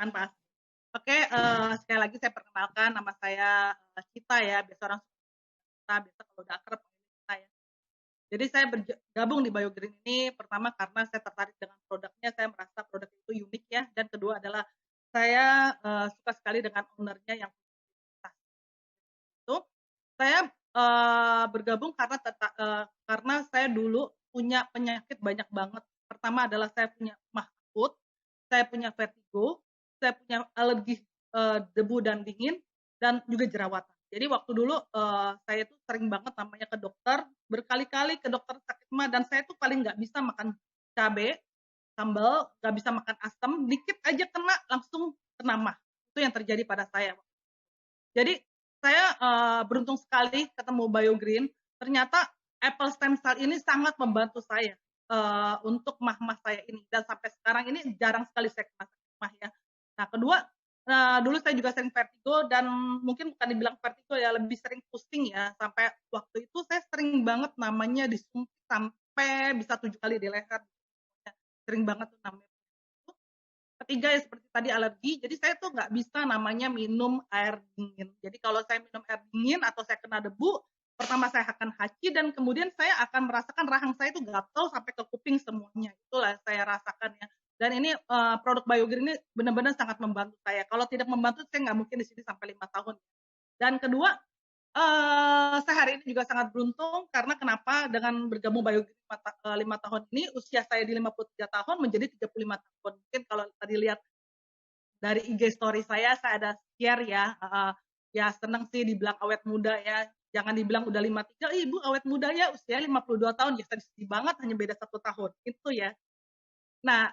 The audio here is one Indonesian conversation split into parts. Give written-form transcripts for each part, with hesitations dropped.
tanpa as Oke, sekali lagi saya perkenalkan, nama saya, Cita ya, biasa orang Cita, biasa kalau udah akrab panggilnya Cita ya. Jadi saya gabung di BioGreen ini pertama karena saya tertarik dengan produknya, saya merasa produk itu unik ya, dan kedua adalah saya, suka sekali dengan owner-nya yang itu. Saya, bergabung karena saya dulu punya penyakit banyak banget. Pertama adalah saya punya MAH akut, saya punya vertigo, saya punya alergi, debu dan dingin, dan juga jerawatan. Jadi waktu dulu, saya tuh sering banget namanya ke dokter, berkali-kali ke dokter sakit mah, dan saya tuh paling nggak bisa makan cabe, sambal, nggak bisa makan asam, dikit aja kena langsung kena MAH. Itu yang terjadi pada saya. Jadi saya, beruntung sekali ketemu BioGreen, ternyata apple stem cell ini sangat membantu saya, untuk MAH-MAH saya ini, dan sampai sekarang ini jarang sekali saya kena sakit MAH ya. Nah kedua, dulu saya juga sering vertigo dan mungkin bukan dibilang vertigo ya, lebih sering pusing ya, sampai waktu itu saya sering banget namanya disuntik sampai bisa 7 kali di leher, sering banget tuh namanya. Ketiga ya seperti tadi alergi, jadi saya tuh nggak bisa namanya minum air dingin. Jadi kalau saya minum air dingin atau saya kena debu, pertama saya akan haki dan kemudian saya akan merasakan rahang saya itu gatal sampai ke kuping semuanya. Itulah saya rasakan ya. Dan ini produk BioGreen ini benar-benar sangat membantu saya. Kalau tidak membantu saya nggak mungkin di sini sampai 5 tahun. Dan kedua, saya hari ini juga sangat beruntung karena kenapa dengan bergabung BioGreen 5 tahun ini, usia saya di 53 tahun menjadi 35 tahun. Mungkin kalau tadi lihat dari IG story saya ada share ya, ya seneng sih dibilang awet muda ya, jangan dibilang udah 53, "Ih, Ibu awet muda ya, usia 52 tahun." Ya sedih banget hanya beda 1 tahun, itu ya. Nah,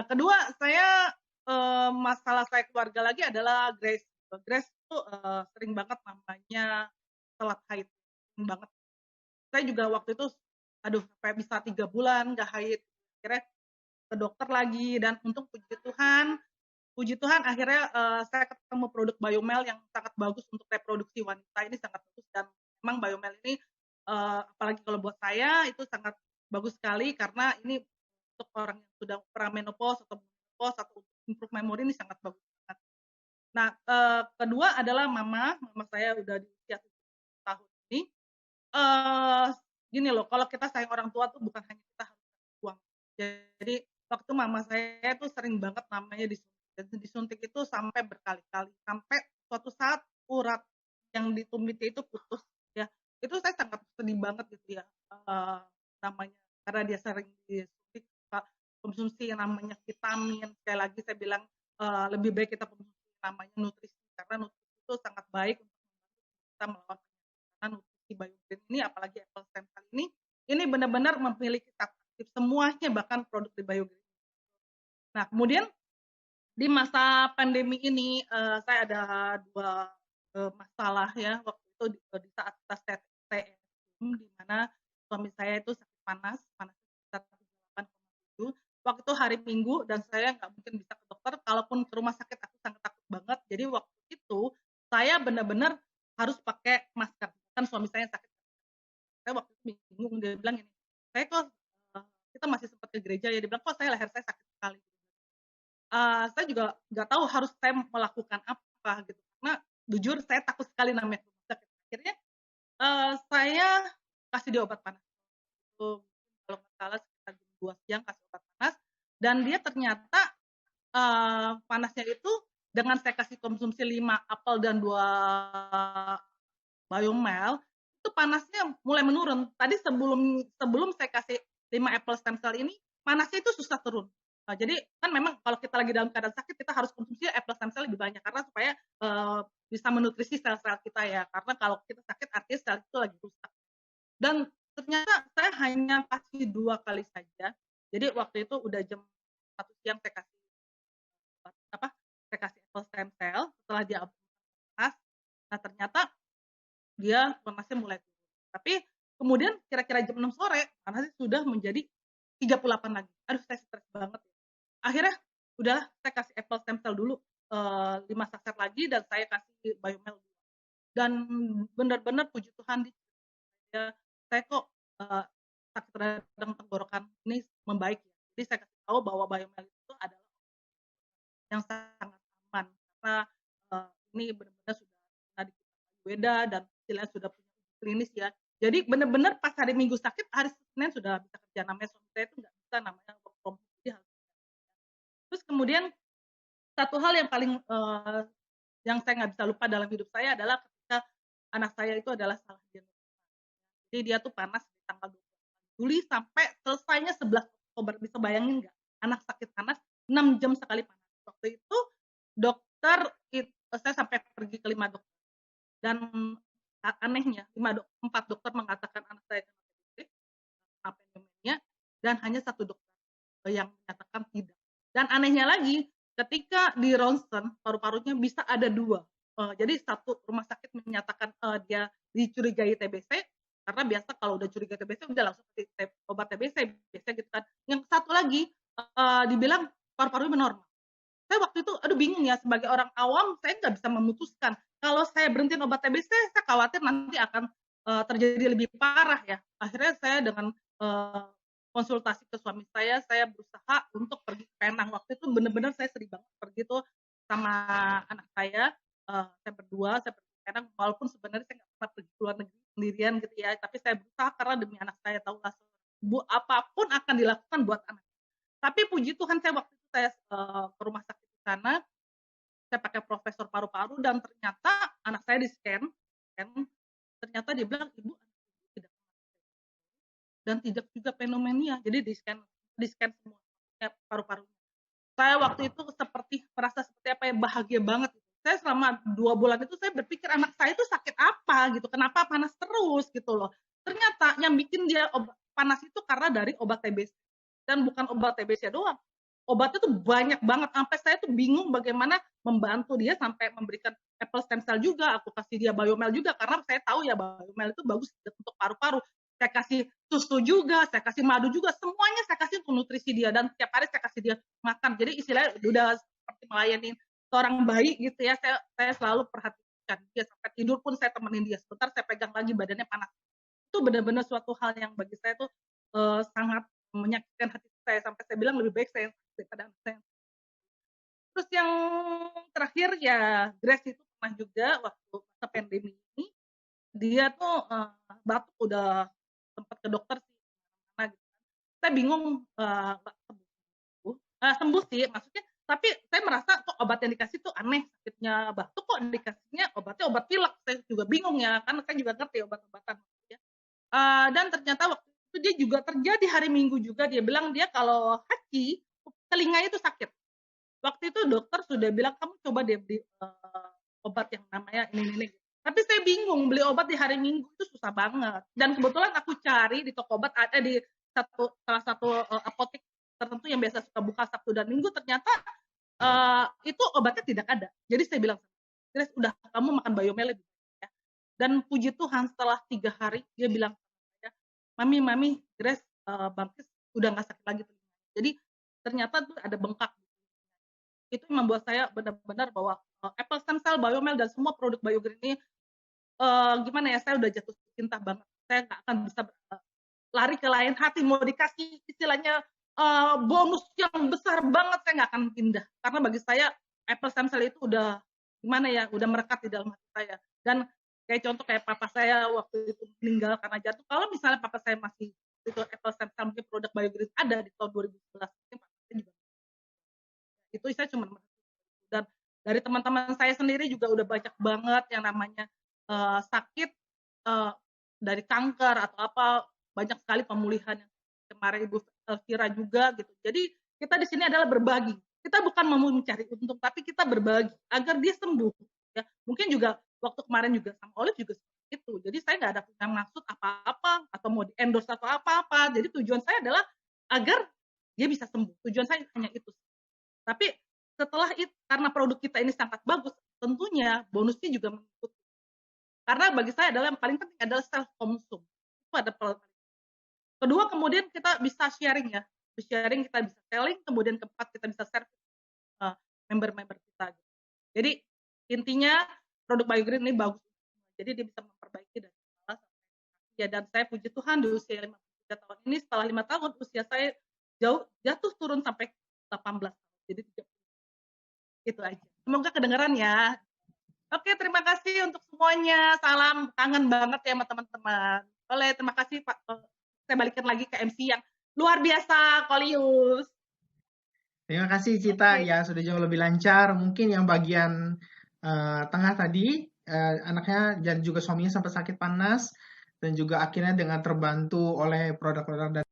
kedua saya, masalah saya keluarga lagi adalah Grace. Grace tuh, sering banget namanya telat haid, sering banget. Saya juga waktu itu, aduh sampai bisa 3 bulan nggak haid, akhirnya ke dokter lagi dan untung puji Tuhan akhirnya, saya ketemu produk Biomel yang sangat bagus untuk reproduksi wanita, ini sangat bagus dan memang Biomel ini, apalagi kalau buat saya itu sangat bagus sekali karena ini untuk orang yang sudah pra-menopause atau menopause atau untuk improve memori ini sangat bagus banget. Nah, kedua adalah mama saya udah di usia 70 tahun ini, eee, gini loh, kalau kita sayang orang tua tuh bukan hanya kita harus kasih uang. Jadi waktu mama saya tuh sering banget namanya disuntik, dan disuntik itu sampai berkali-kali, sampai suatu saat urat yang di tumitnya itu putus ya. Itu saya sangat sedih banget gitu ya, namanya karena dia sering disuntik, konsumsi yang namanya vitamin, sekali lagi saya bilang, lebih baik kita konsumsi yang namanya nutrisi, karena nutrisi itu sangat baik untuk membantu kita melawan penyakit. Karena nutrisi BioGreen ini apalagi apple stem cell ini benar-benar memiliki zat aktif semuanya bahkan produk di BioGreen. Nah kemudian di masa pandemi ini, saya ada 2 masalah ya waktu itu di saat kita stay at home di mana suami saya itu sakit panasnya sekitar 38,7 waktu itu hari Minggu dan saya nggak mungkin bisa ke dokter, kalaupun ke rumah sakit aku sangat takut banget. Jadi waktu itu saya benar-benar harus pakai masker, kan suami saya sakit. Saya waktu itu bingung, dia bilang gini, "Saya kok" kita masih sempat ke gereja ya, dia bilang, "Kok leher saya sakit sekali?" Saya juga nggak tahu harus saya melakukan apa gitu, karena jujur saya takut sekali namanya rumah sakit. Akhirnya, saya kasih dia obat panas, itu kalau nggak salah sekitar jam 2 siang kasih obat panas, dan dia ternyata, panasnya itu dengan saya kasih konsumsi 5 apel dan 2 Biomel, itu panasnya mulai menurun. Tadi sebelum sebelum saya kasih 5 apple stem cell ini, panasnya itu susah turun. Jadi kan memang kalau kita lagi dalam keadaan sakit, kita harus konsumsi apple stem cell lebih banyak karena supaya, bisa menutrisi sel-sel kita ya, karena kalau kita sakit artinya sel itu lagi rusak. Dan ternyata saya hanya kasih 2 kali saja. Jadi waktu itu udah jam 1 siang saya kasih apa, saya kasih apple stem cell, setelah dia panas, nah ternyata dia panasnya mulai turun. Tapi kemudian kira-kira jam 6 sore, panasnya sudah menjadi 38 lagi. Aduh saya stres banget ya. Akhirnya udahlah saya kasih apple stem cell dulu, 5 saset lagi dan saya kasih Biomel dulu. Dan benar-benar puji Tuhan dia saya kok, sakit radang tenggorokan ini membaik ya. Jadi saya kasih tahu bahwa Biomel itu adalah yang sangat aman ini benar-benar sudah pernah di Ayurveda dan istilahnya sudah punya uji klinis ya. Jadi benar-benar pas hari Minggu sakit, hari Senin sudah bisa kerja. Namanya suami saya itu nggak bisa namanya work from home. Jadi harus. Terus kemudian satu hal yang paling yang saya nggak bisa lupa dalam hidup saya adalah ketika anak saya itu adalah salah diagnosa. Jadi dia tuh panas di tanggal 28 Juli sampai selesainya 11 Oktober. Bisa bayangin nggak? Anak sakit panas 6 jam sekali panas. Waktu itu dokter saya sampai pergi ke 5 dokter. Dan anehnya 4 dokter mengatakan anak saya kena TBC, pneumonia, dan hanya 1 dokter yang menyatakan tidak. Dan anehnya lagi, ketika di ronsen paru-parunya bisa ada 2. Jadi satu rumah sakit menyatakan dia dicurigai TBC, karena biasa kalau udah curiga TBC udah langsung kasih obat TBC, biasanya gitu kan. Yang satu lagi dibilang paru-parunya normal. Saya waktu itu aduh bingung ya, sebagai orang awam saya nggak bisa memutuskan. Kalau saya berhentiin obat TBC, saya khawatir nanti akan terjadi lebih parah ya. Akhirnya saya dengan konsultasi ke suami saya berusaha untuk pergi ke Penang. Waktu itu benar-benar saya sedih banget pergi tuh sama anak saya berdua, saya pergi ke Penang, walaupun sebenarnya saya nggak pernah pergi ke luar negeri sendirian gitu ya, tapi saya berusaha karena demi anak saya, tahu lah apapun akan dilakukan buat anak. Tapi puji Tuhan saya waktu itu saya ke rumah sakit di sana, saya pakai profesor paru-paru dan ternyata anak saya di-scan, ternyata dia bilang, "Ibu, anak ibu tidak dan tidak juga pneumonia." Jadi di-scan semua paru-parunya. Saya waktu itu seperti merasa seperti apa ya, bahagia banget. Saya selama 2 bulan itu saya berpikir anak saya itu sakit apa gitu, kenapa panas terus gitu loh. Ternyata yang bikin dia panas itu karena dari obat TBC. Dan bukan obat TBC doang. Obatnya tuh banyak banget, sampai saya tuh bingung bagaimana membantu dia sampai memberikan apple stem cell juga, aku kasih dia biomel juga karena saya tahu ya biomel itu bagus untuk paru-paru. Saya kasih susu juga, saya kasih madu juga, semuanya saya kasih untuk nutrisi dia dan setiap hari saya kasih dia makan. Jadi istilahnya udah seperti melayani seorang bayi gitu ya. Saya selalu perhatikan dia sampai tidur pun saya temenin dia. Sebentar saya pegang lagi badannya panas. Itu benar-benar suatu hal yang bagi saya tuh sangat menyakitkan hati saya sampai saya bilang lebih baik saya daripada anak saya. Terus yang terakhir ya Grace itu pernah juga waktu masa pandemi ini dia tuh batuk udah sempat ke dokter sih karena gitu kan. Saya bingung nggak sembuh. Sembuh sih maksudnya, tapi saya merasa kok obat yang dikasih tuh aneh, sakitnya batuk kok dikasihnya obatnya obat pilek. Saya juga bingung ya, kan saya juga ngerti obat-obatan ya. Dan ternyata waktu itu dia juga terjadi hari Minggu juga, dia bilang dia kalau haki, telinganya itu sakit. Waktu itu dokter sudah bilang, "Kamu coba deh beli obat yang namanya ini." Tapi saya bingung, beli obat di hari Minggu itu susah banget. Dan kebetulan aku cari di toko obat, ada di salah satu apotek tertentu yang biasa suka buka Sabtu dan Minggu, ternyata itu obatnya tidak ada. Jadi saya bilang, "Grace, udah kamu makan biomel lebih baik ya." Dan puji Tuhan setelah 3 hari dia bilang sama saya, "Mami, Grace, Bangkis udah nggak sakit lagi telinganya." Jadi ternyata tuh ada bengkak. Itu membuat saya benar-benar bahwa apple stem cell, biomel, dan semua produk BioGreen ini gimana ya, saya udah jatuh cinta banget. Saya nggak akan bisa lari ke lain hati, mau dikasih istilahnya bonus yang besar banget, saya nggak akan pindah. Karena bagi saya apple stem cell itu udah gimana ya, udah merekat di dalam hati saya. Dan kayak contoh kayak papa saya waktu itu meninggal karena jantung. Kalau misalnya papa saya masih itu apple stem cell mungkin produk BioGreen ada di tahun 2011, mungkin papa saya juga itu saya cuma dan dari teman-teman saya sendiri juga udah banyak banget yang namanya sakit dari kanker atau apa, banyak sekali pemulihan yang kemarin Ibu Elvira juga gitu. Jadi kita di sini adalah berbagi. Kita bukan mau mencari untung, tapi kita berbagi agar dia sembuh. Ya, mungkin juga waktu kemarin juga sama Olive juga seperti itu. Jadi saya nggak ada punya maksud apa-apa atau mau di endorse atau apa-apa. Jadi tujuan saya adalah agar dia bisa sembuh. Tujuan saya hanya itu. Tapi setelah itu, karena produk kita ini sangat bagus, tentunya bonusnya juga mengikuti. Karena bagi saya adalah yang paling penting adalah self konsum. Itu ada paling. Kedua, kemudian kita bisa sharing ya. Sharing kita bisa selling, kemudian keempat kita bisa service member-member kita. Jadi intinya produk BioGreen ini bagus. Jadi dia bisa memperbaiki dari kepala sampai kaki. Ya, dan saya puji Tuhan di usia 53 tahun ini, setelah 5 tahun usia saya jatuh turun sampai 18 tahun. Jadi 30. Itu aja. Semoga kedengeran ya. Oke, terima kasih untuk semuanya. Salam, kangen banget ya sama teman-teman. Boleh, terima kasih Pak. Saya balikin lagi ke MC yang luar biasa, Kolius. Terima kasih Cita, Oke. ya sudah jauh lebih lancar. Mungkin yang bagian tengah tadi, anaknya dan juga suaminya sempat sakit panas, dan juga akhirnya dengan terbantu oleh produk-produk